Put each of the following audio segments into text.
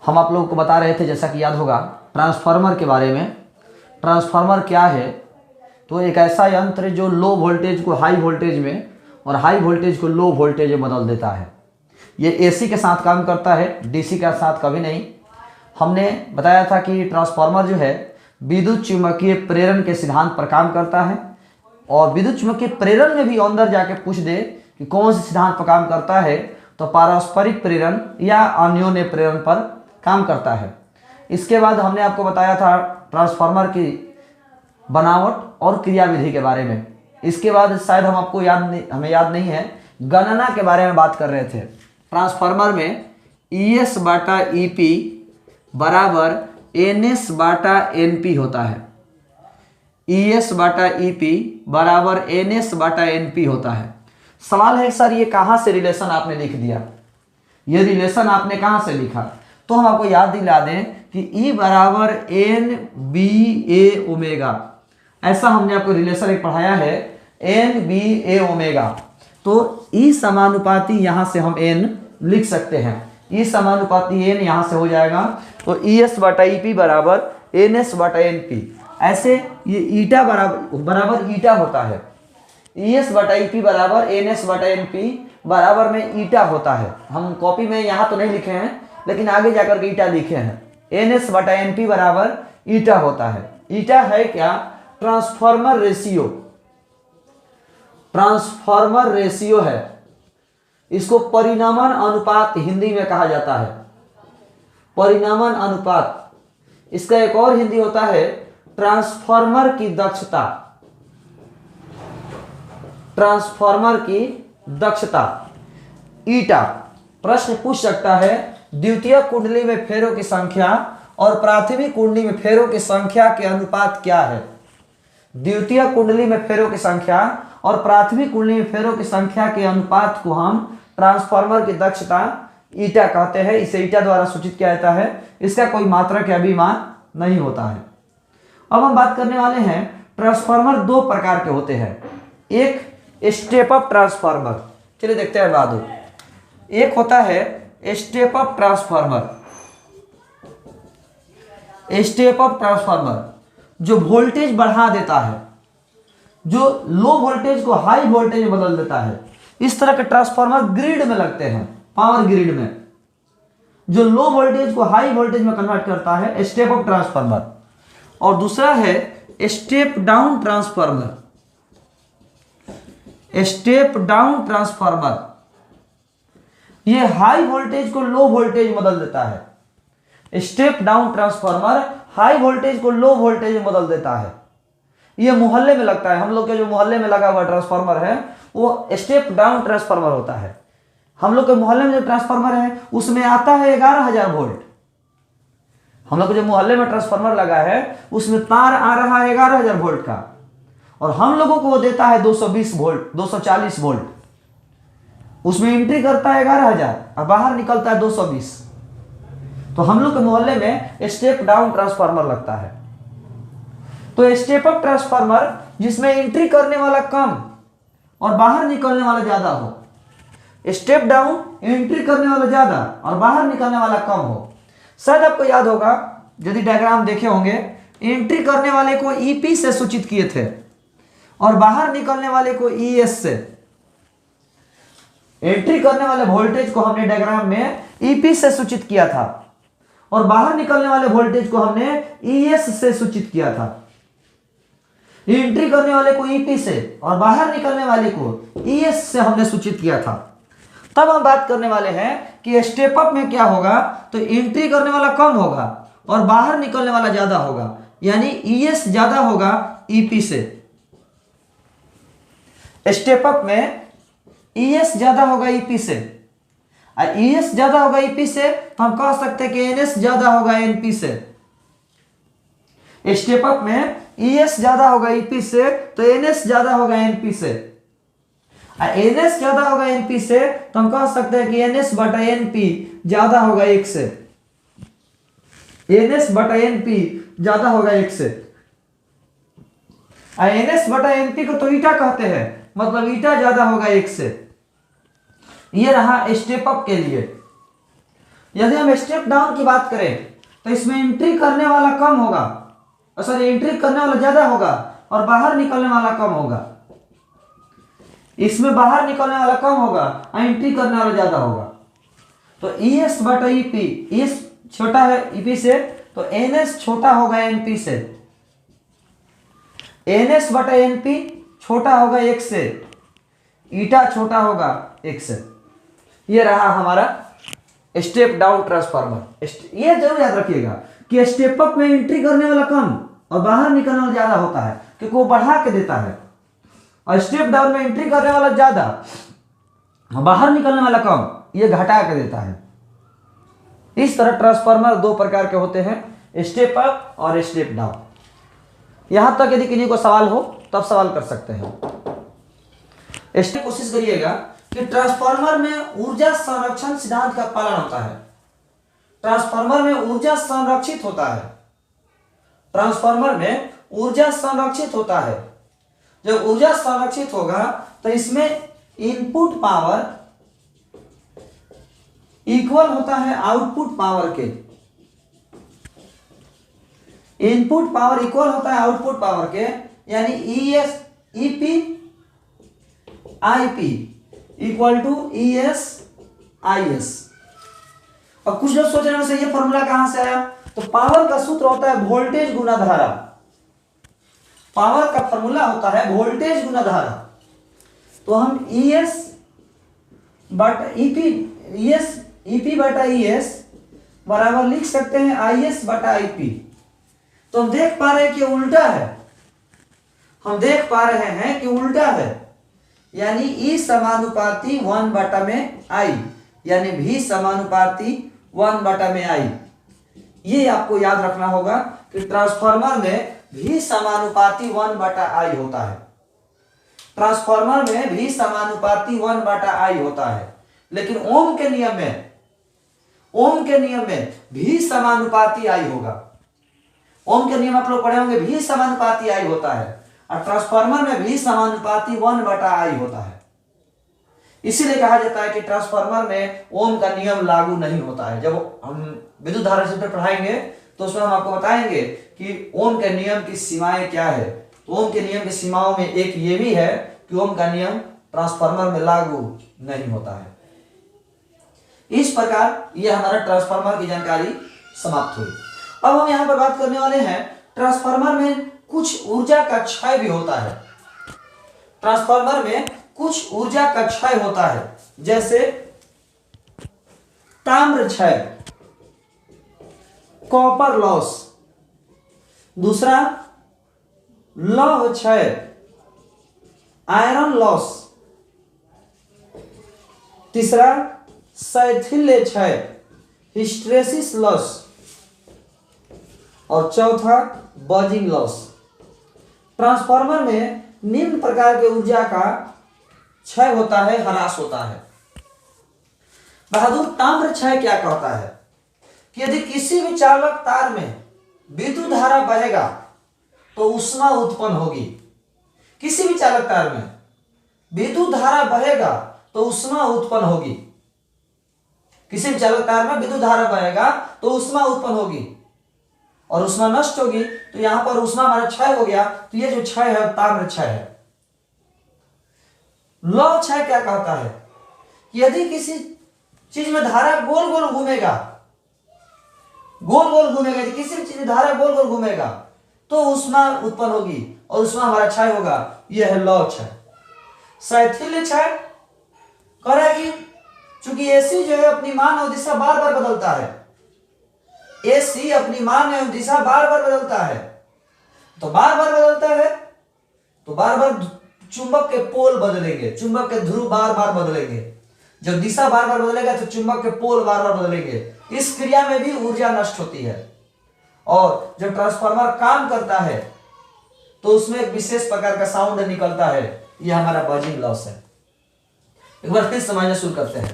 हम आप लोगों को बता रहे थे, जैसा कि याद होगा, ट्रांसफार्मर के बारे में। ट्रांसफार्मर क्या है? तो एक ऐसा यंत्र जो लो वोल्टेज को हाई वोल्टेज में और हाई वोल्टेज को लो वोल्टेज में बदल देता है। ये एसी के साथ काम करता है, डीसी के साथ कभी नहीं। हमने बताया था कि ट्रांसफार्मर जो है विद्युत चुम्बकीय प्रेरण के सिद्धांत पर काम करता है, और विद्युत चुम्बकीय प्रेरण में भी अंदर जाके पूछ दे कि कौन से सिद्धांत पर काम करता है, तो पारस्परिक प्रेरण या अन्योन्य प्रेरण पर काम करता है। इसके बाद हमने आपको बताया था ट्रांसफार्मर की बनावट और क्रियाविधि के बारे में। इसके बाद शायद हमें याद नहीं है, गणना के बारे में बात कर रहे थे। ट्रांसफार्मर में ES बाटा EP बराबर NS बाटा NP होता है। ES बाटा EP बराबर NS बाटा NP होता है। सवाल है सर ये कहाँ से रिलेशन आपने लिख दिया, ये रिलेशन आपने कहाँ से लिखा? तो हम आपको याद दिला दें कि E बराबर NBA ओमेगा, ऐसा हमने आपको रिलेशन एक पढ़ाया है, NBA ओमेगा। तो E समानुपाती यहाँ से हम N लिख सकते हैं, E समानुपाती N यहाँ से हो जाएगा। तो ES बटा EP बराबर NS बटा NP, ऐसे ये ईटा बराबर ईटा होता है। ES बटा EP बराबर NS बटा NP बराबर में ईटा होता है। हम कॉपी में यहाँ तो नहीं लिखे हैं, लेकिन आगे जाकर के ईटा लिखे हैं। NS बटा NP बराबर ईटा होता है। ईटा है क्या? ट्रांसफार्मर रेशियो, ट्रांसफार्मर रेशियो है। इसको परिणामन अनुपात हिंदी में कहा जाता है, परिणामन अनुपात। इसका एक और हिंदी होता है ट्रांसफार्मर की दक्षता, ट्रांसफार्मर की दक्षता ईटा। प्रश्न पूछ सकता है द्वितीय कुंडली में फेरों की संख्या और प्राथमिक कुंडली में फेरों की संख्या के अनुपात क्या है? द्वितीय कुंडली में फेरों की संख्या और प्राथमिक कुंडली में फेरों की संख्या के अनुपात को हम ट्रांसफार्मर की दक्षता ईटा कहते हैं। इसे ईटा द्वारा सूचित किया जाता है। इसका कोई मात्रक या विमान नहीं होता है। अब हम बात करने वाले हैं, ट्रांसफार्मर दो प्रकार के होते हैं। एक स्टेप अप ट्रांसफार्मर, चलिए देखते हैं बहादुर। एक होता है step up transformer. Step up transformer जो वोल्टेज बढ़ा देता है, जो लो वोल्टेज को हाई वोल्टेज में बदल देता है। इस तरह के ट्रांसफार्मर ग्रिड में लगते हैं, पावर ग्रिड में, जो लो वोल्टेज को हाई वोल्टेज में कन्वर्ट करता है, स्टेप अप ट्रांसफार्मर। और दूसरा है step down transformer. Step down transformer ये हाई वोल्टेज को लो वोल्टेज में बदल देता है। Step down transformer high voltage को लो वोल्टेज में बदल देता है। ये मोहल्ले में लगता है। हम लोग के जो मोहल्ले में लगा हुआ ट्रांसफार्मर है वो स्टेप डाउन ट्रांसफार्मर होता है। हम लोग के मोहल्ले में जो ट्रांसफार्मर है उसमें आता है 11,000 वोल्ट। हम लोग के जो मोहल्ले में ट्रांसफार्मर लगा है उसमें तार आ रहा है 11,000 वोल्ट का, और हम लोगों को वो देता है 220 वोल्ट, 240 वोल्ट। उसमें एंट्री करता है 11,000 और बाहर निकलता है 220। तो हम लोग के मोहल्ले में स्टेप डाउन ट्रांसफार्मर लगता है। तो स्टेप अप ट्रांसफार्मर जिसमें एंट्री करने वाला कम और बाहर निकलने वाला ज्यादा हो। स्टेप डाउन एंट्री करने वाला ज्यादा और बाहर निकलने वाला कम हो। शायद आपको याद होगा, यदि डायग्राम देखे होंगे, एंट्री करने वाले को EP से सूचित किए थे और बाहर निकलने वाले को ES से। एंट्री करने वाले वोल्टेज को हमने डायग्राम में EP से सूचित किया था और बाहर निकलने वाले वोल्टेज को हमने ES से सूचित किया था। एंट्री करने वाले को EP से और बाहर निकलने वाले को ES से हमने सूचित किया था। तब हम बात करने वाले हैं कि स्टेप अप में क्या होगा, तो एंट्री करने वाला कम होगा और बाहर निकलने वाला ज्यादा होगा, यानी ES ज्यादा होगा EP से। स्टेप अप में ES ज्यादा होगा EP से, और ES ज्यादा होगा EP से तो हम कह सकते हैं कि NS ज्यादा होगा NP से। स्टेप अप में ES ज्यादा होगा EP से तो NS ज्यादा होगा NP से, और NS ज्यादा होगा NP से तो हम कह सकते हैं कि NS बटा NP ज्यादा होगा 1 से। NS बटा NP ज्यादा होगा 1 से। NS बटा NP को तो ईटा कहते हैं, मतलब ईटा ज्यादा होगा 1 से। ये रहा स्टेप अप के लिए। यदि हम स्टेप डाउन की बात करें तो इसमें एंट्री करने वाला कम होगा, सॉरी एंट्री करने वाला ज्यादा होगा और बाहर निकलने वाला कम होगा। इसमें बाहर निकलने वाला कम होगा और एंट्री करने वाला ज्यादा होगा। तो ES बटा EP, ES छोटा है EP से तो NS छोटा होगा NP से, NS बटा NP छोटा होगा 1 से, ईटा छोटा होगा 1 से। ये रहा हमारा स्टेप डाउन ट्रांसफार्मर। ये जरूर याद रखिएगा कि स्टेप अप में एंट्री करने वाला कम और बाहर निकलने वाला ज्यादा होता है क्योंकि वो बढ़ा के देता है, और स्टेप डाउन में एंट्री करने वाला ज्यादा और बाहर निकलने वाला कम, ये घटा के देता है। इस तरह ट्रांसफार्मर 2 प्रकार के होते हैं, स्टेप अप और स्टेप डाउन। यहां तक यदि किसी को सवाल हो तब सवाल कर सकते हैं। इसलिए कोशिश करिएगा कि ट्रांसफार्मर में ऊर्जा संरक्षण सिद्धांत का पालन होता है। ट्रांसफार्मर में ऊर्जा संरक्षित होता है, ट्रांसफार्मर में ऊर्जा संरक्षित होता है। जब ऊर्जा संरक्षित होगा तो इसमें इनपुट पावर इक्वल होता है आउटपुट पावर के, इनपुट पावर इक्वल होता है आउटपुट पावर के, यानी EP IP equal to ES IS। और कुछ लोग सोच रहे हैं ये फॉर्मूला कहां से आया, तो पावर का सूत्र होता है वोल्टेज गुना धारा। पावर का फॉर्मूला होता है वोल्टेज गुना धारा। तो हम ES बटा EP बटा ES बराबर लिख सकते हैं IS बटा IP। तो हम देख पा रहे हैं कि उल्टा है, हम देख पा रहे हैं कि उल्टा है, यानी E समानुपाती 1 बटा में I, यानी V समानुपाती 1 बटा में I। ये आपको याद रखना होगा कि ट्रांसफार्मर में V समानुपाती 1 बटा I होता है, ट्रांसफार्मर में V समानुपाती 1 बटा I होता है। लेकिन ओम के नियम में V समानुपाती I होगा। ओम के नियम आप लोग पढ़े होंगे, V समानुपाती I होता है, और ट्रांसफार्मर में V समानुपाती 1 बटा I होता है। इसीलिए कहा जाता है कि ट्रांसफार्मर में ओम का नियम लागू नहीं होता है। जब हम विद्युत धारा से पढ़ाएंगे तो उसमें हम आपको बताएंगे कि ओम के नियम की सीमाएं क्या है। तो ओम के नियम की सीमाओं में एक ये भी है कि ओम का नियम ट्रांसफार्मर में लागू नहीं होता है। इस प्रकार यह हमारा ट्रांसफार्मर की जानकारी समाप्त हुई। अब हम यहां पर बात करने वाले हैं, ट्रांसफार्मर में कुछ ऊर्जा का क्षय भी होता है। ट्रांसफार्मर में कुछ ऊर्जा का क्षय होता है, जैसे ताम्र क्षय, कॉपर लॉस, दूसरा लौह क्षय, आयरन लॉस, तीसरा शैथिल्य क्षय, हिस्टेरेसिस लॉस, और चौथा बजिंग लॉस। ट्रांसफार्मर में निम्न प्रकार के ऊर्जा का क्षय होता है, ह्रास होता है। बहादुर ताम्र क्षय क्या कहता है कि यदि किसी भी चालक तार में विद्युत धारा बहेगा तो ऊष्मा उत्पन्न होगी। किसी भी चालक तार में विद्युत धारा बहेगा तो ऊष्मा उत्पन्न होगी। किसी भी चालक तार में विद्युत धारा बहेगा तो ऊष्मा उत्पन्न होगी और ऊष्मा नष्ट होगी। तो यहां पर ऊष्मा हमारा क्षय हो गया, तो ये जो क्षय है ताम्र क्षय है। लौह क्षय क्या कहता है कि यदि किसी चीज में धारा गोल गोल घूमेगा, यदि किसी भी चीज में धारा गोल गोल घूमेगा तो ऊष्मा उत्पन्न होगी और ऊष्मा हमारा क्षय होगा। यह है लौह क्षय। शैथिल्य क्षय कह रहा है कि चूंकि एसी जो है अपनी मान और दिशा बार बार बदलता है, एसी अपनी मान एवं दिशा बार बार बदलता है, तो बार बार चुंबक के पोल बदलेंगे, चुंबक के ध्रुव बार बार बदलेंगे। जब दिशा बार बार बदलेगा तो चुंबक के पोल बार बार बदलेंगे। इस क्रिया में भी ऊर्जा नष्ट होती है। और जब ट्रांसफार्मर काम करता है तो उसमें एक विशेष प्रकार का साउंड निकलता है, यह हमारा बजिंग लॉस है। एक बार फिर समझना शुरू करते हैं।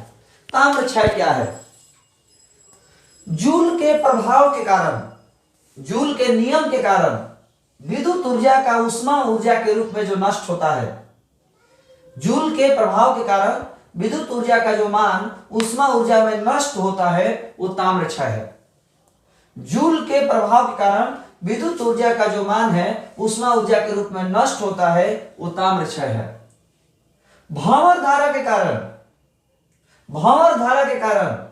ताम्र क्षय क्या है? जूल के प्रभाव के कारण, जूल के नियम के कारण विद्युत ऊर्जा का ऊष्मा ऊर्जा के रूप में जो नष्ट होता है, जूल के प्रभाव के कारण विद्युत ऊर्जा का जो मान ऊष्मा ऊर्जा में नष्ट होता है वो ताम्र क्षय है। जूल के प्रभाव के कारण विद्युत ऊर्जा का जो मान है ऊष्मा ऊर्जा के रूप में नष्ट होता है वो ताम्र क्षय है। भंवर धारा के कारण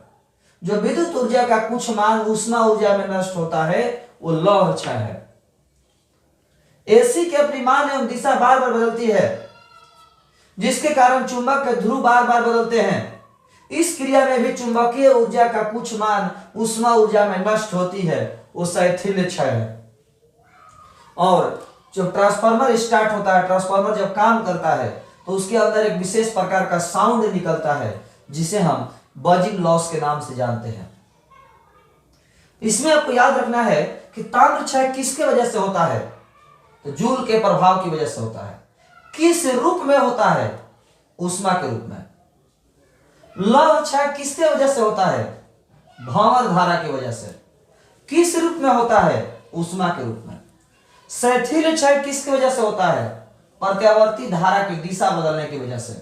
जो विद्युत ऊर्जा का कुछ मान ऊष्मा ऊर्जा में नष्ट होता है वो लौह क्षय है। एसी की अपनी मान एवं दिशा बार बार बदलती है, जिसके कारण चुंबक के ध्रुव बार बार बदलते हैं। इस क्रिया में भी चुंबकीय ऊर्जा का कुछ मान ऊष्मा ऊर्जा में नष्ट होती है, वो शैथिल्य क्षय है। और जब ट्रांसफार्मर स्टार्ट होता है, ट्रांसफार्मर जब काम करता है तो उसके अंदर एक विशेष प्रकार का साउंड निकलता है जिसे हम बजिंग लॉस के नाम से जानते हैं। इसमें आपको याद रखना है कि ताम्र क्षय किसके वजह से होता है, तो जूल के प्रभाव की वजह से होता है। किस रूप में होता है, ऊष्मा के रूप में। लौह क्षय किसके वजह से होता है, भंवर धारा की वजह से। किस रूप में होता है, ऊष्मा के रूप में। शैथिल्य क्षय किसकी वजह से होता है, प्रत्यावर्ती धारा की दिशा बदलने की वजह से।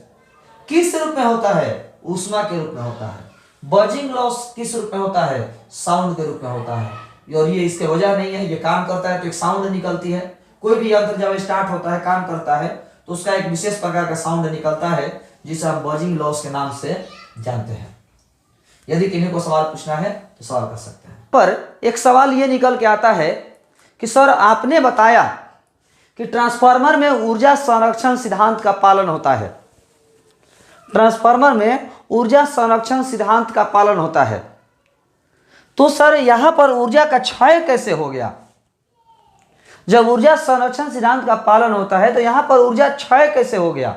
किस रूप में होता है, ऊष्मा के रूप में होता है। बजिंग लॉस किस रूप में होता है, साउंड के रूप में होता है। और ये इसके वजह नहीं है, ये काम करता है तो एक साउंड निकलती है। कोई भी यंत्र जब स्टार्ट होता है, काम करता है तो उसका एक विशेष प्रकार का साउंड निकलता है जिसे हम बजिंग लॉस के नाम से जानते हैं। यदि किन्हीं को सवाल पूछना है तो सवाल कर सकते हैं। पर एक सवाल ये निकल के आता है कि सर आपने बताया कि ट्रांसफार्मर में ऊर्जा संरक्षण सिद्धांत का पालन होता है। ट्रांसफार्मर में ऊर्जा संरक्षण सिद्धांत का पालन होता है, तो सर यहां पर ऊर्जा का क्षय कैसे हो गया। जब ऊर्जा संरक्षण सिद्धांत का पालन होता है तो यहां पर ऊर्जा क्षय कैसे हो गया,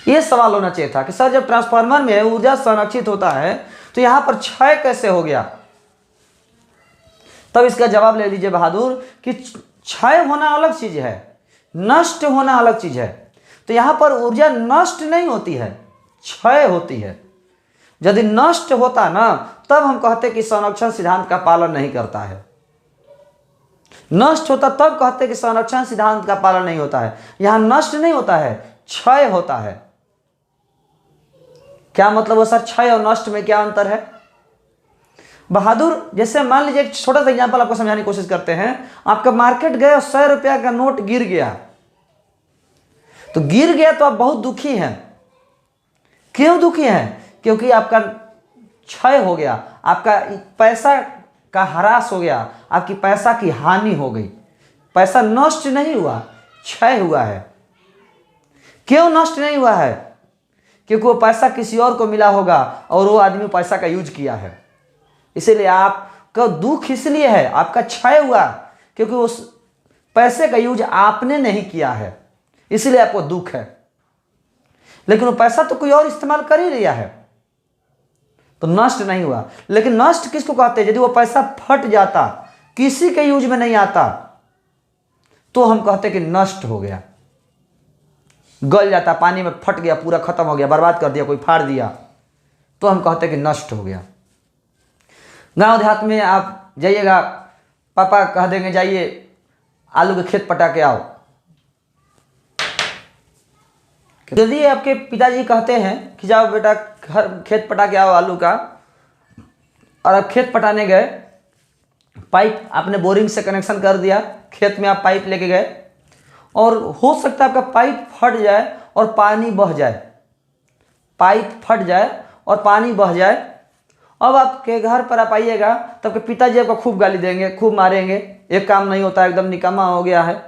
यह सवाल होना चाहिए था कि सर जब ट्रांसफार्मर में ऊर्जा संरक्षित होता है तो यहां पर क्षय कैसे हो गया। तब इसका जवाब ले लीजिए बहादुर कि क्षय होना अलग चीज है, नष्ट होना अलग चीज है। तो यहां पर ऊर्जा नष्ट नहीं होती है, क्षय होती है। यदि नष्ट होता ना तब हम कहते कि संरक्षण सिद्धांत का पालन नहीं करता है। नष्ट होता तब कहते कि संरक्षण सिद्धांत का पालन नहीं होता है। यहां नष्ट नहीं होता है, क्षय होता है। क्या मतलब वो सर, क्षय और नष्ट में क्या अंतर है बहादुर। जैसे मान लीजिए एक छोटा सा एग्जांपल आपको समझाने की कोशिश करते हैं। आपका मार्केट गए और 100 रुपया का नोट गिर गया, तो गिर गया तो आप बहुत दुखी हैं। क्यों दुखी हैं, क्योंकि आपका क्षय हो गया, आपका पैसा का ह्रास हो गया, आपकी पैसा की हानि हो गई। पैसा नष्ट नहीं हुआ, क्षय हुआ है। क्यों नष्ट नहीं हुआ है, क्योंकि वो पैसा किसी और को मिला होगा और वो आदमी पैसा का यूज किया है। इसीलिए आपका दुख इसलिए है, आपका क्षय हुआ क्योंकि उस पैसे का यूज आपने नहीं किया है, इसलिए आपको दुख है। लेकिन वो पैसा तो कोई और इस्तेमाल कर ही लिया है, तो नष्ट नहीं हुआ। लेकिन नष्ट किसको कहते हैं, यदि वो पैसा फट जाता, किसी के यूज में नहीं आता, तो हम कहते कि नष्ट हो गया। गल जाता, पानी में फट गया, पूरा खत्म हो गया, बर्बाद कर दिया, कोई फाड़ दिया, तो हम कहते कि नष्ट हो गया। गांव देहात में आप जाइएगा, पापा कह देंगे जाइए आलू के खेत पटा के आओ। यदि आपके पिताजी कहते हैं कि जाओ बेटा घर खेत पटा के आओ आलू का, और आप खेत पटाने गए, पाइप आपने बोरिंग से कनेक्शन कर दिया, खेत में आप पाइप लेके गए, और हो सकता है आपका पाइप फट जाए और पानी बह जाए, पाइप फट जाए और पानी बह जाए। अब आपके घर पर आप आइएगा तब के पिताजी आपको खूब गाली देंगे, खूब मारेंगे, एक काम नहीं होता, एकदम निकम्मा हो गया है,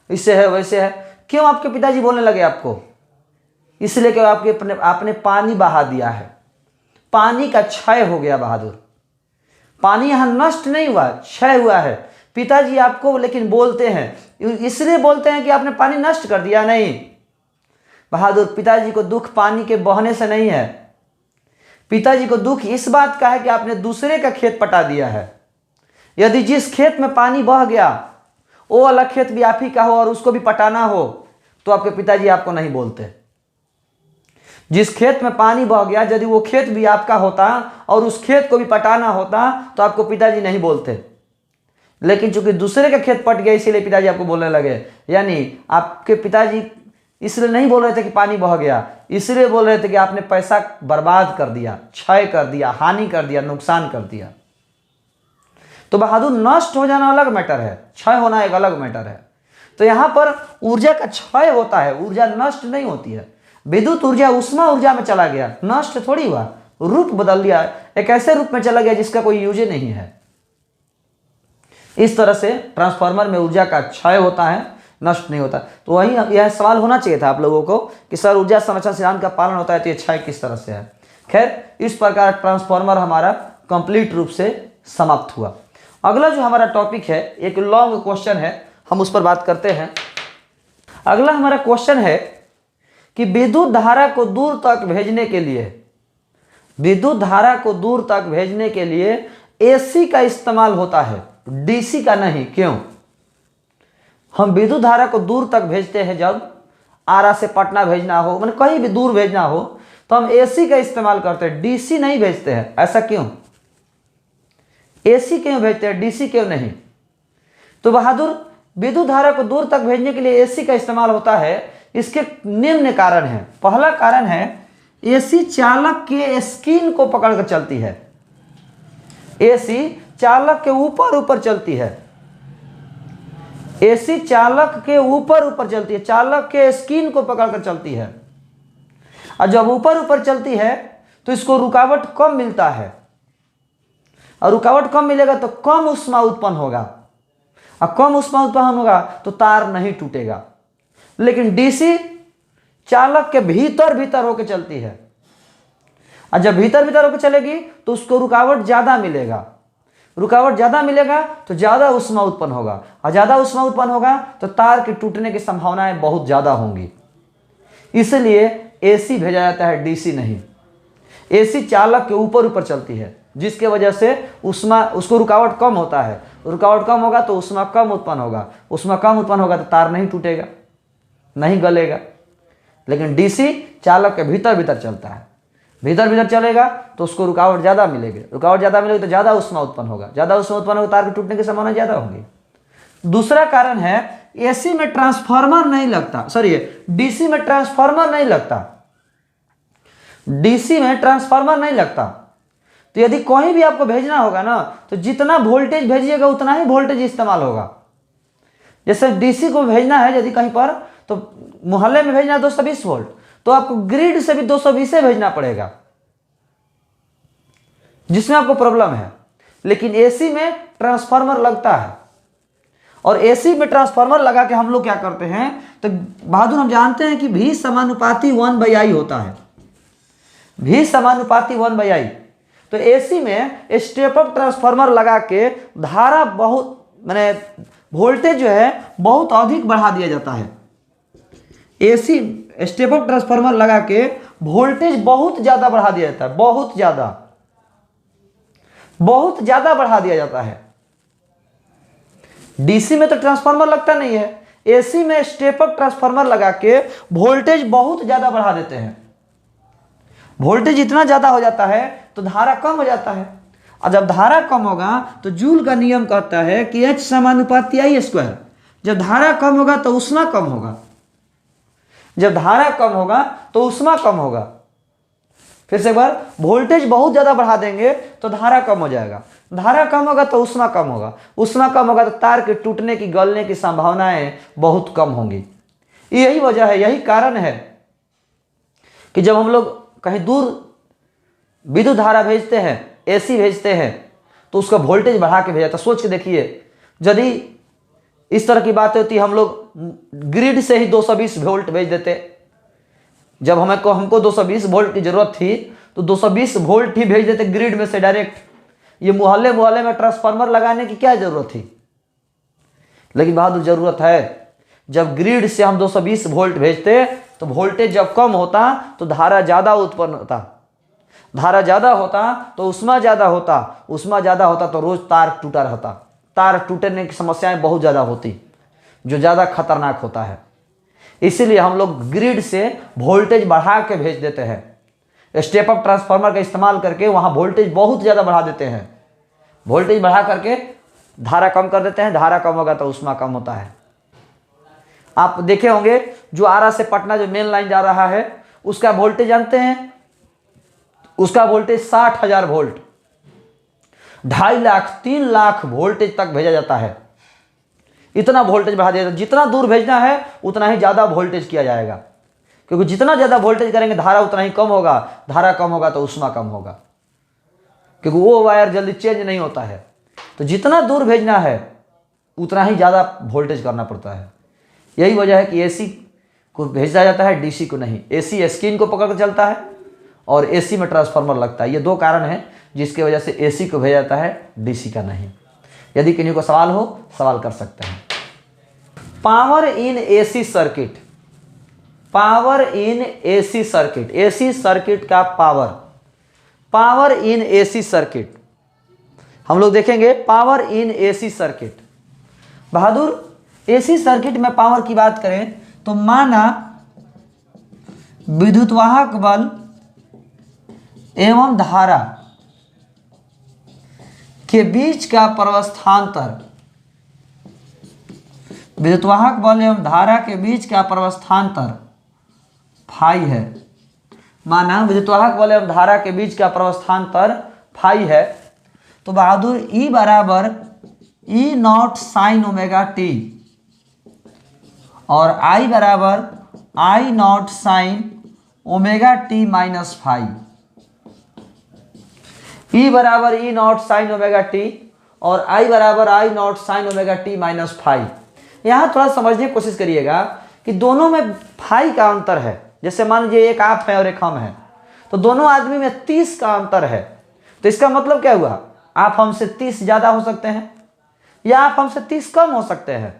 इससे है वैसे है। क्यों आपके पिताजी बोलने लगे आपको, इसलिए कि आपने पानी बहा दिया है, पानी का क्षय हो गया बहादुर। पानी यहाँ नष्ट नहीं हुआ, क्षय हुआ है। पिताजी आपको लेकिन बोलते हैं, इसलिए बोलते हैं कि आपने पानी नष्ट कर दिया, नहीं बहादुर, पिताजी को दुख पानी के बहने से नहीं है। पिताजी को दुख इस बात का है कि आपने दूसरे का खेत पटा दिया है। यदि जिस खेत में पानी बह गया वो वाला खेत भी आप ही का हो और उसको भी पटाना हो, तो आपके पिताजी आपको नहीं बोलते। जिस खेत में पानी बह गया, यदि वो खेत भी आपका होता और उस खेत को भी पटाना होता, तो आपको पिताजी नहीं बोलते। लेकिन चूंकि दूसरे का खेत पट गया, इसीलिए पिताजी आपको बोलने लगे। यानी आपके पिताजी इसलिए नहीं बोल रहे थे कि पानी बह गया, इसलिए बोल रहे थे कि आपने पैसा बर्बाद कर दिया, क्षय कर दिया, हानि कर दिया, नुकसान कर दिया। तो बहादुर नष्ट हो जाना अलग मैटर है, क्षय होना एक अलग मैटर है। तो यहां पर ऊर्जा का क्षय होता है, ऊर्जा नष्ट नहीं होती है। विद्युत ऊर्जा उष्मा ऊर्जा में चला गया, नष्ट थोड़ी हुआ, रूप बदल लिया, एक ऐसे रूप में चला गया जिसका कोई यूज ही नहीं है। इस तरह से ट्रांसफार्मर में ऊर्जा का क्षय होता है, नष्ट नहीं होता। तो वही यह सवाल होना चाहिए था आप लोगों को कि सर ऊर्जा संरक्षण सिद्धांत का पालन होता है तो ये क्षय किस तरह से है। खैर, इस प्रकार ट्रांसफार्मर हमारा कंप्लीट रूप से समाप्त हुआ। अगला जो हमारा टॉपिक है, एक लॉन्ग क्वेश्चन है, हम उस पर बात करते हैं। अगला हमारा क्वेश्चन है कि विद्युत धारा को दूर तक भेजने के लिए, विद्युत धारा को दूर तक भेजने के लिए एसी का इस्तेमाल होता है, डीसी का नहीं। क्यों? हम विद्युत धारा को दूर तक भेजते हैं, जब आरा से पटना भेजना हो, मतलब कहीं भी दूर भेजना हो, तो हम एसी का इस्तेमाल करते हैं, डीसी नहीं भेजते हैं। ऐसा क्यों? एसी क्यों भेजते हैं, डीसी क्यों नहीं? तो बहादुर, विद्युत धारा को दूर तक भेजने के लिए एसी का इस्तेमाल होता है, इसके निम्न कारण है। पहला कारण है, एसी चालक के स्किन को पकड़कर चलती है। एसी चालक के ऊपर ऊपर चलती है, एसी चालक के ऊपर ऊपर चलती है, चालक के स्किन को पकड़कर चलती है। और जब ऊपर ऊपर चलती है तो इसको रुकावट कम मिलता है, और रुकावट कम मिलेगा तो कम ऊष्मा उत्पन्न होगा, और कम ऊष्मा उत्पन्न होगा तो तार नहीं टूटेगा। लेकिन डीसी चालक के भीतर भीतर होकर चलती है, और जब भीतर भीतर होकर चलेगी तो उसको रुकावट ज्यादा मिलेगा, रुकावट ज्यादा मिलेगा तो ज्यादा ऊष्मा उत्पन्न होगा, और ज्यादा ऊष्मा उत्पन्न होगा तो तार के टूटने की संभावनाएं बहुत ज्यादा होंगी। इसलिए एसी भेजा जाता है, डीसी नहीं। एसी चालक के ऊपर ऊपर चलती है, जिसके वजह से ऊष्मा, उसको रुकावट कम होता है, रुकावट कम होगा तो ऊष्मा कम उत्पन्न होगा, ऊष्मा कम उत्पन्न होगा तो तार नहीं टूटेगा, नहीं गलेगा। लेकिन डीसी चालक के भीतर भीतर चलता है, भीतर भीतर चलेगा तो उसको रुकावट ज़्यादा मिलेगी, रुकावट ज़्यादा मिलेगी तो ज़्यादा ऊष्मा उत्पन्न होगा, ज़्यादा ऊष्मा उत्पन्न होगा, तार के टूटने की संभावना ज़्यादा होगी। दूसरा कारण है, एसी में ट्रांसफार्मर नहीं लगता, सॉरी डीसी में ट्रांसफार्मर नहीं लगता, डीसी में ट्रांसफार्मर नहीं लगता। तो यदि कहीं भी आपको भेजना होगा ना, तो जितना वोल्टेज भेजिएगा उतना ही वोल्टेज इस्तेमाल होगा। जैसे डीसी को भेजना है यदि कहीं पर, तो मोहल्ले में भेजना है 220 वोल्ट, तो आपको ग्रिड से भी 220 भेजना पड़ेगा, जिसमें आपको प्रॉब्लम है। लेकिन एसी में ट्रांसफार्मर लगता है, और एसी में ट्रांसफार्मर लगा के हम लोग क्या करते हैं, तो बहादुर हम जानते हैं कि V समानुपाती 1/I होता है, V समानुपाती 1/I। तो एसी में स्टेप अप ट्रांसफार्मर लगा के धारा बहुत, माने वोल्टेज जो है बहुत अधिक बढ़ा दिया जाता है। एसी स्टेप अप ट्रांसफार्मर लगा के वोल्टेज बहुत ज्यादा बढ़ा दिया जाता है, बहुत ज्यादा बढ़ा दिया जाता है। डीसी में तो ट्रांसफार्मर लगता नहीं है, एसी में स्टेप अप ट्रांसफार्मर लगा के वोल्टेज बहुत ज्यादा बढ़ा देते हैं। वोल्टेज इतना ज्यादा हो जाता है तो धारा कम हो जाता है, और जब धारा कम होगा तो जूल का नियम कहता है कि H समानुपाती I²। जब धारा कम होगा तो ऊष्मा कम होगा, जब धारा कम होगा तो ऊष्मा कम होगा। फिर से एक बार, वोल्टेज बहुत ज्यादा बढ़ा देंगे तो धारा कम हो जाएगा, धारा कम होगा तो ऊष्मा कम होगा, ऊष्मा कम होगा तो तार के टूटने की, गलने की संभावनाएं बहुत कम होंगी। यही वजह है, यही कारण है कि जब हम लोग कहीं दूर विद्युत धारा भेजते हैं, एसी भेजते हैं, तो उसका वोल्टेज बढ़ा के भेजा। तो सोच के देखिए, यदि इस तरह की बातें होती, हम लोग ग्रिड से ही 220 वोल्ट भेज देते। जब हमको 220 वोल्ट की जरूरत थी तो 220 वोल्ट ही भेज देते ग्रिड में से डायरेक्ट। ये मोहल्ले में ट्रांसफार्मर लगाने की क्या जरूरत थी? लेकिन बहादुर जरूरत है। जब ग्रिड से हम 220 वोल्ट भेजते तो वोल्टेज जब कम होता तो धारा ज्यादा उत्पन्न होता, धारा ज्यादा होता तो ऊष्मा ज्यादा होता, ऊष्मा ज्यादा होता तो रोज तार टूटा रहता, तार टूटने की समस्याएं बहुत ज्यादा होती, जो ज्यादा खतरनाक होता है। इसीलिए हम लोग ग्रिड से वोल्टेज बढ़ा के भेज देते हैं, स्टेप अप ट्रांसफार्मर का इस्तेमाल करके वहां वोल्टेज बहुत ज्यादा बढ़ा देते हैं, वोल्टेज बढ़ा करके धारा कम कर देते हैं, धारा कम होगा तो ऊष्मा कम होता है। आप देखे होंगे जो आरा से पटना जो मेन लाइन जा रहा है उसका वोल्टेज जानते हैं, उसका voltage 60,000 volt, 2.5 lakh 3 lakh voltage तक भेजा जाता है। इतना वोल्टेज बढ़ा दिया जाता है। जितना दूर भेजना है उतना ही ज़्यादा वोल्टेज किया जाएगा, क्योंकि जितना ज़्यादा वोल्टेज करेंगे धारा उतना ही कम होगा, धारा कम होगा तो ऊष्मा कम होगा, क्योंकि वो वायर जल्दी चेंज नहीं होता है। तो जितना दूर भेजना है उतना ही ज़्यादा वोल्टेज करना पड़ता है। यही वजह है कि एसी को भेजा जाता है, डीसी को नहीं। एसी स्क्रीन को पकड़ कर चलता है और एसी में ट्रांसफार्मर लगता है। ये दो कारण हैं जिसकी वजह से एसी को भेजा जाता है, डीसी का नहीं। यदि किन्हीं को सवाल हो सवाल कर सकते हैं। Power in AC circuit, power in AC circuit, AC circuit का power, power in AC circuit हम लोग देखेंगे। पावर इन एसी सर्किट, बहादुर एसी सर्किट में पावर की बात करें तो माना विद्युतवाहक बल एवं धारा के बीच का प्रवस्थांतर, विद्युतवाहक बल एवं धारा के बीच का प्रवस्थांतर फाई है। माना विद्युतवाहक बल एवं धारा के बीच का प्रवस्थांतर फाई है, तो बहादुर E बराबर E naught sine omega t और I बराबर I naught sine omega t minus phi. E बराबर E naught sine omega t और I बराबर I naught sine omega t minus phi. यहाँ थोड़ा समझने की कोशिश करिएगा कि दोनों में फाई का अंतर है। जैसे मान लीजिए एक आप है और एक हम है, तो दोनों आदमी में 30 का अंतर है। तो इसका मतलब क्या हुआ, आप हमसे 30 ज़्यादा हो सकते हैं या आप हमसे 30 कम हो सकते हैं।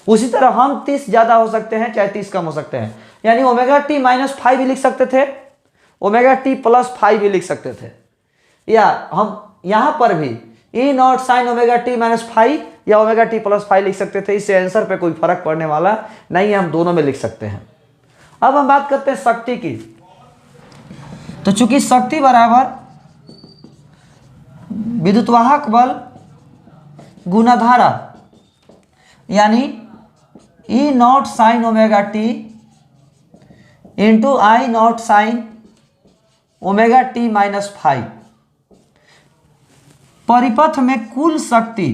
उसी तरह हम 30 ज़्यादा हो सकते हैं चाहे 30 कम हो सकते हैं। यानी ओमेगा टी माइनस फाइव भी लिख सकते थे, ओमेगा टी प्लस फाइव भी लिख सकते थे, या हम यहाँ पर भी E naught sine omega t minus five या ओमेगा टी प्लस फाइव लिख सकते थे। इससे आंसर पे कोई फर्क पड़ने वाला नहीं है, हम दोनों में लिख सकते हैं। अब हम बात करते हैं शक्ति की। तो चूंकि शक्ति बराबर विद्युतवाहक बल गुना धारा, यानी E naught sine omega t into I naught sine omega t minus five, परिपथ में कुल शक्ति,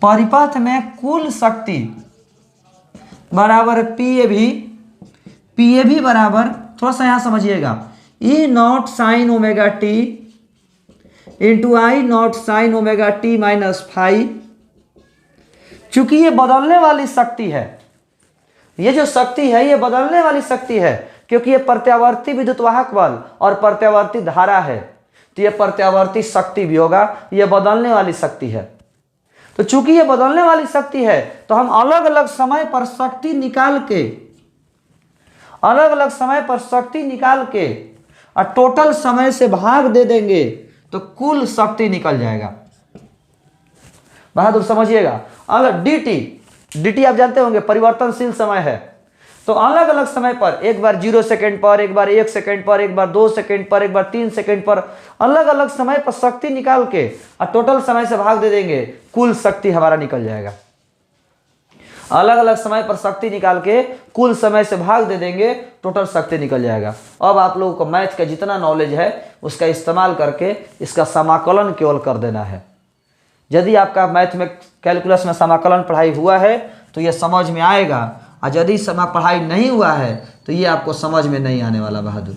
परिपथ में कुल शक्ति बराबर पी ए भी बराबर, थोड़ा सा यहाँ समझिएगा, E naught sine omega t into I naught sine omega t minus five. चूंकि ये बदलने वाली शक्ति है, ये जो शक्ति है ये बदलने वाली शक्ति है, क्योंकि ये प्रत्यावर्ती विद्युतवाहक बल और प्रत्यावर्ती धारा है, तो ये प्रत्यावर्ती शक्ति भी होगा, ये बदलने वाली शक्ति है। तो चूंकि ये बदलने वाली शक्ति है तो हम अलग अलग समय पर शक्ति निकाल के, अलग अलग समय पर शक्ति निकाल के और टोटल समय से भाग दे देंगे तो कुल शक्ति निकल जाएगा। बहादुर समझिएगा, अलग dt आप जानते होंगे परिवर्तनशील समय है। तो अलग अलग समय पर, एक बार 0 सेकेंड पर, एक बार 1 सेकेंड पर, एक बार 2 सेकेंड पर, एक बार 3 सेकेंड पर, अलग अलग समय पर शक्ति निकाल के और टोटल समय से भाग दे देंगे, कुल शक्ति हमारा निकल जाएगा। अलग अलग समय पर शक्ति निकाल के कुल समय से भाग दे देंगे, टोटल शक्ति निकल जाएगा। अब आप लोगों को मैथ का जितना नॉलेज है उसका इस्तेमाल करके इसका समाकलन केवल कर देना है। यदि आपका मैथ में कैलकुलस में समाकलन पढ़ाई हुआ है तो ये समझ में आएगा, और यदि पढ़ाई नहीं हुआ है तो ये आपको समझ में नहीं आने वाला। बहादुर,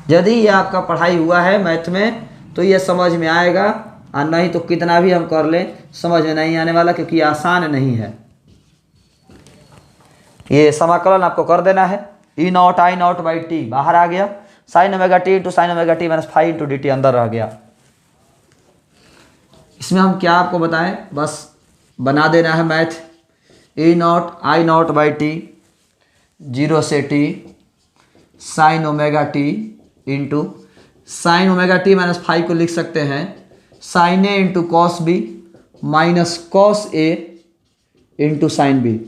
यदि ये आपका पढ़ाई हुआ है मैथ में तो ये समझ में आएगा, और नहीं तो कितना भी हम कर लें समझ में नहीं आने वाला, क्योंकि आसान नहीं है। ये समाकलन आपको कर देना है। E naught I naught by t बाहर आ गया, sine omega t into sine omega t minus five into d t अंदर रह गया। इसमें हम क्या आपको बताएं, बस बना देना है math. E naught I naught by t 0 से t sine omega t into sine omega t minus five को लिख सकते हैं sine a into cos b minus cos a into sine b,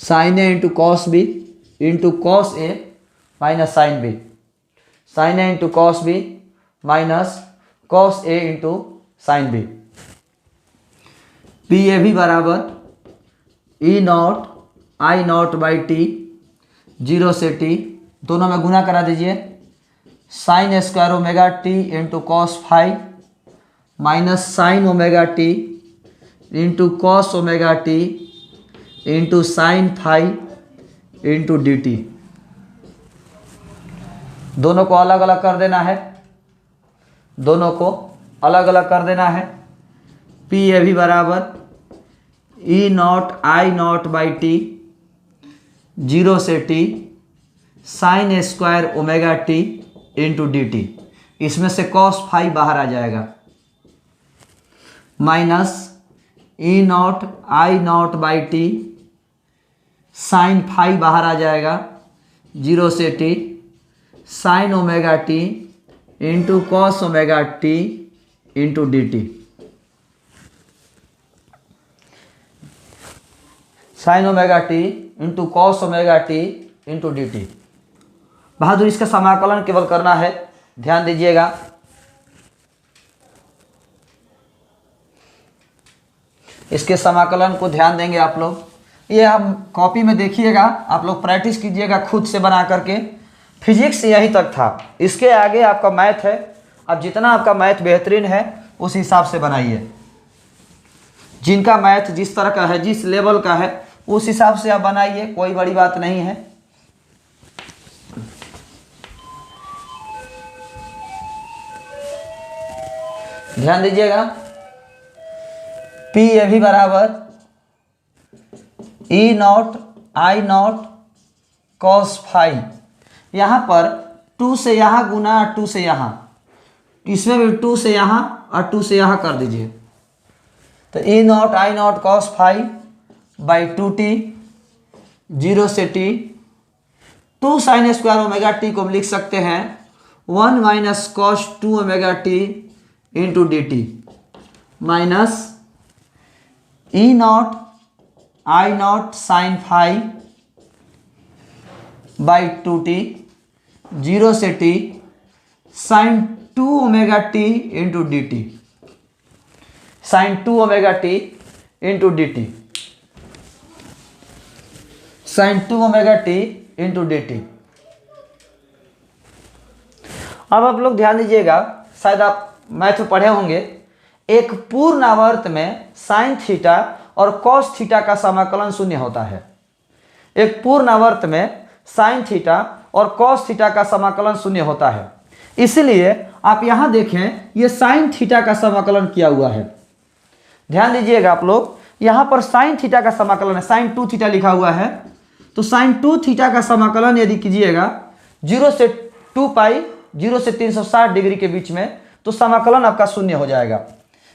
sine a into cos b into cos a minus sine b, sine a into cos b minus cos a into sine b. P A भी बराबर E naught I naught by t, 0 से टी, दोनों में गुना करा दीजिए, sine square omega t into cos phi minus sine omega t into cos omega t into sine phi into d t. दोनों को अलग अलग कर देना है, दोनों को अलग अलग कर देना है। पी ए भी बराबर E naught I naught by t, 0 से t, sine square omega t into d t. इसमें से कॉस फाई बाहर आ जाएगा, minus E naught I naught by t, sine phi बाहर आ जाएगा, 0 से t, sine omega t into cos omega t into d t. Sine omega t into cos omega t into d t. बहादुर इसका समाकलन केवल करना है, ध्यान दीजिएगा। इसके समाकलन को ध्यान देंगे आप लोग, ये हम कॉपी में देखिएगा, आप लोग प्रैक्टिस कीजिएगा खुद से बना करके। फिजिक्स यहीं तक था, इसके आगे आपका मैथ है। अब जितना आपका मैथ बेहतरीन है उस हिसाब से बनाइए। जिनका मैथ जिस तरह का है, जिस लेवल का है, उस हिसाब से आप बनाइए, कोई बड़ी बात नहीं है। ध्यान दीजिएगा, पी ए भी बराबर E naught I naught cos phi. यहाँ पर 2 से यहाँ गुना 2 से यहाँ, इसमें भी 2 से यहाँ और 2 से यहाँ कर दीजिए। तो E naught I naught cos phi by 2t, 0 से t, 2 sine square omega t को हम लिख सकते हैं 1 minus cos 2 omega t into d t, minus E naught I naught sine phi by 2t, 0 से t, sine 2 omega t into d t, sine 2 omega t into d t, sine 2 omega t into d t. अब आप लोग ध्यान दीजिएगा, शायद आप math में पढ़े होंगे, एक पूर्ण आवर्त में साइन थीटा और कॉस थीटा का समाकलन शून्य होता है। एक पूर्ण आवर्त में साइन थीटा और कॉस थीटा का समाकलन शून्य होता है। इसलिए आप यहां देखें, ये साइन थीटा का समाकलन किया हुआ है। ध्यान दीजिएगा आप लोग, यहां पर साइन थीटा का समाकलन है, साइन 2 थीटा लिखा हुआ है। तो साइन 2 थीटा का समाकलन यदि कीजिएगा 0 से 2 पाई, 0 से 360 डिग्री के बीच में, तो समाकलन आपका शून्य हो जाएगा।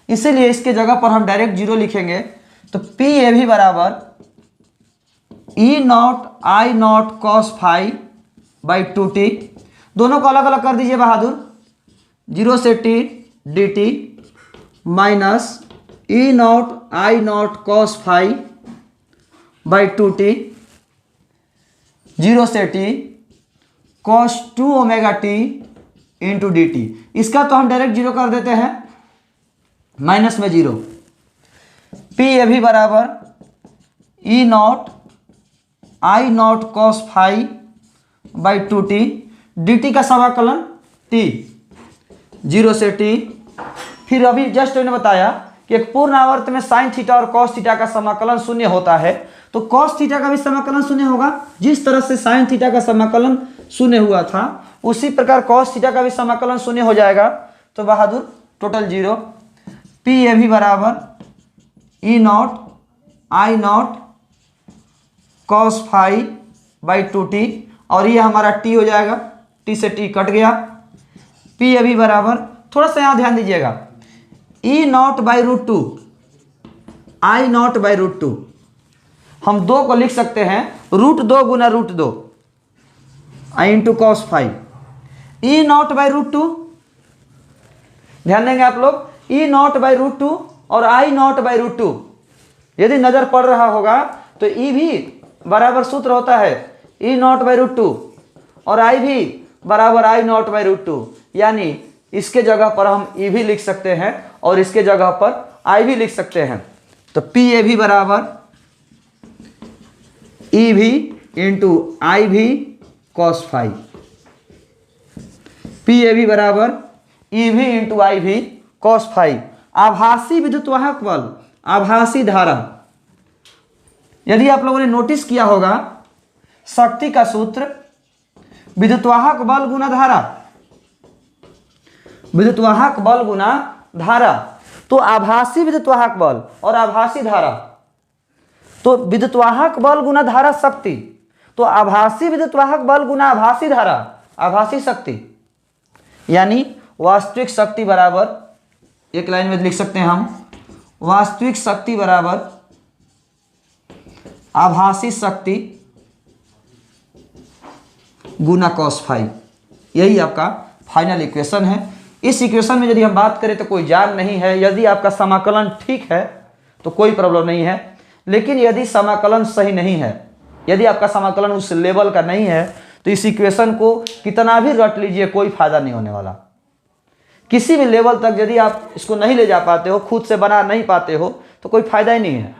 इसीलिए इसके जगह पर हम डायरेक्ट 0 लिखेंगे। तो पी ए भी बराबर E naught I naught cos phi by 2t, दोनों को अलग अलग कर दीजिए बहादुर, 0 से t d t, minus E naught I naught cos phi by 2t, 0 से t cos 2 omega t into d t. इसका तो हम डायरेक्ट 0 कर देते हैं, माइनस में 0। पी ए भी बराबर E naught I naught cos phi by 2t, d t का समाकलन t, 0 से t। फिर अभी जस्ट मैंने बताया कि एक पूर्ण आवर्त में साइन थीटा और कॉस थीटा का समाकलन शून्य होता है, तो कॉस थीटा का भी समाकलन शून्य होगा। जिस तरह से साइन थीटा का समाकलन शून्य हुआ था, उसी प्रकार कॉस थीटा का भी समाकलन शून्य हो जाएगा। तो बहादुर टोटल 0। पी ए भी बराबर E naught I naught cos phi by 2t, और ये हमारा t हो जाएगा, t से t कट गया। पी ए भी बराबर, थोड़ा सा यहाँ ध्यान दीजिएगा, E naught by root 2 I naught by root 2, हम 2 को लिख सकते हैं रूट 2 गुना root 2 I into cos five. E naught by root 2, ध्यान देंगे आप लोग, ई नॉट बाई रूट 2 और आई नॉट बाई रूट 2, यदि नजर पड़ रहा होगा तो ई भी बराबर सूत्र होता है ई नॉट बाई रूट 2 और आई भी बराबर आई नॉट बाई रूट 2, यानी इसके जगह पर हम ई भी लिख सकते हैं और इसके जगह पर आई भी लिख सकते हैं। तो पी ए भी बराबर ई भी इंटू आई भी कॉस फाई, पी ए भी बराबर ई भी इंटू आई भी कॉस फाई। आभासी विद्युतवाहक बल, आभासी धारा, यदि आप लोगों ने नोटिस किया होगा शक्ति का सूत्र विद्युतवाहक बल गुना धारा, विद्युतवाहक बल गुना धारा। तो आभासी विद्युतवाहक बल और आभासी धारा, तो विद्युतवाहक बल गुना धारा शक्ति, तो आभासी विद्युतवाहक बल गुना आभासी धारा, आभासी शक्ति, यानी वास्तविक शक्ति बराबर, एक लाइन में लिख सकते हैं हम, वास्तविक शक्ति बराबर आभासी शक्ति गुना कॉस फाई। यही आपका फाइनल इक्वेशन है। इस इक्वेशन में यदि हम बात करें तो कोई जान नहीं है। यदि आपका समाकलन ठीक है तो कोई प्रॉब्लम नहीं है, लेकिन यदि समाकलन सही नहीं है, यदि आपका समाकलन उस लेवल का नहीं है, तो इस इक्वेशन को कितना भी रट लीजिए कोई फायदा नहीं होने वाला। किसी भी लेवल तक यदि आप इसको नहीं ले जा पाते हो, खुद से बना नहीं पाते हो, तो कोई फायदा ही नहीं है।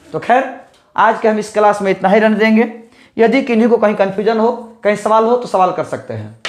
तो खैर आज के हम इस क्लास में इतना ही रहने देंगे। यदि किन्हीं को कहीं कन्फ्यूजन हो, कहीं सवाल हो तो सवाल कर सकते हैं।